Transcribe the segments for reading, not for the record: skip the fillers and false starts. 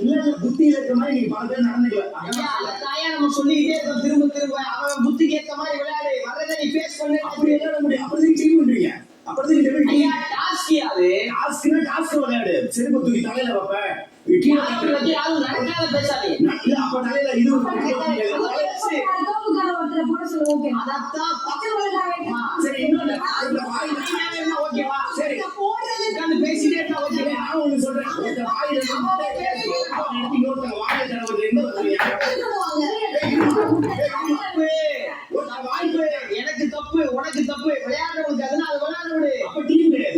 இல்ல புத்தியில இருக்க மாதிரி நீங்க பல பேர் நடந்துக்கல. ஐயா தாயா நம்ம சொல்லிக்கிட்டே இருக்கோம் திரும்ப திரும்ப அவன் புத்திக்கு ஏத்த மாதிரி விளையாடு வரதை நீ ஃபேஸ் பண்ணு. அப்படி விளையாட முடியும். அப்படி டீம் பண்றீங்க. அப்படி ஐயா டாஸ்க் அது டாஸ்க்னா டாஸ்க் விளையாடு. செருப்பு தூக்கி தலையில வைப்ப. யாரும் நடக்காத பேசாதே. இல்ல அப்ப தலையில இது சரி இன்னொன்னு இந்த வாயில என்ன ஓகேவா? சரி உட்கார்ந்து பேசிட்டே இருந்தா ஓகேவா? நான் ஒண்ணு சொல்றேன். இந்த வாயில இன்னொருத்தங்க வாயில தடவுறது என்ன எனக்கு தப்பு உனக்கு தப்பு விளையாடுறவங்களுக்கு அதனால அது விளையாட விடு. அப்ப டீம் கிடையாது.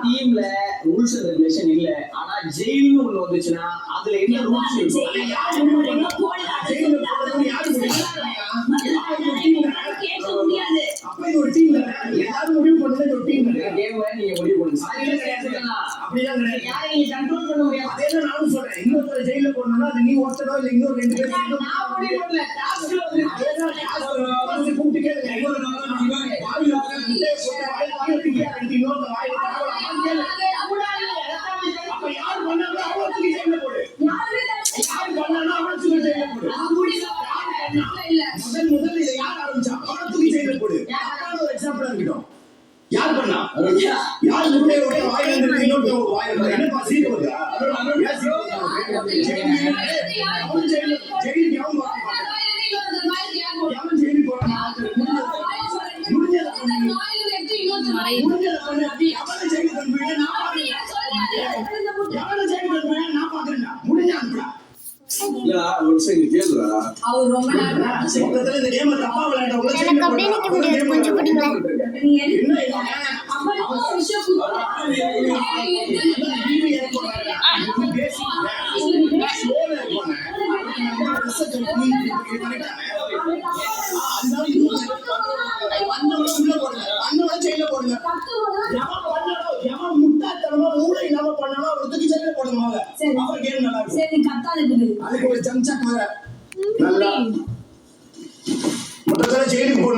டீம்ல ரூல்ஸ் அண்ட் ரெகுலேஷன் இல்ல. ஆனா ஜெயில்னு ஒண்ணு வந்துச்சுன்னா அதுல என்ன ரூல்ஸ் இருக்கும்? அப்ப இது ஒரு டீம் தானே. எல்லாரும் முடிவு பண்ணது ஒரு டீம் தானே. கேம நீங்க முடிவு பண்ணுங்க. அப்படிதான் கிடையாது. யாரை நீங்க கண்ட்ரோல் பண்ண முடியாது. அதே நானும் சொல்றேன். இன்னொருத்தர் ஜெயில போடணும்னா அது நீ ஒருத்தரோ இல்ல இன்னொரு 2 பேர் நான் முடிவு பண்ணல. டாஸ்க்ல வந்து கூப்பிட்டு கேளுங்க. வாயில இன்னொருத்த வாயில அப்ப யாரு பண்ணாலும் அவனுக்கு ஜெயில போடு. யாரு பண்ணாலும் அவனுக்கு ஜெயில போடு. முதல் இதை யார் ஆரம்பிச்சா அவனுக்கு ஜெயில போடு. ஒரு எக்ஸாம்பிளா இருக்கட்டும். யார் பண்ணா? யார் முட்டையோட வாயில இருந்து இன்னொரு வாயில என்னப்பா சீட்டு வருதா? ஜெயிலுக்கு அவன் ஜெயிலுக்கு போறான். முடிஞ்சதை பண்ணு. அவனை ஜெயிலுக்கு அனுப்புவீங்க. நான் எவனை ஜெயிலுக்கு அனுப்புவீங்க நான் பாக்குறேன். முடிஞ்ச அனுப்புடா. அவர் ரொம்ப பக்கத்துல இந்த கேம் தப்பா விளையாடுறவங்க எனக்கு அப்படியே நிக்க முடியாது கொஞ்சம் பிடிங்க அதுக்கு ஒரு ஜம்சக் வேற நல்லா முதல்ல ஜெயிலுக்கு போடலாம்.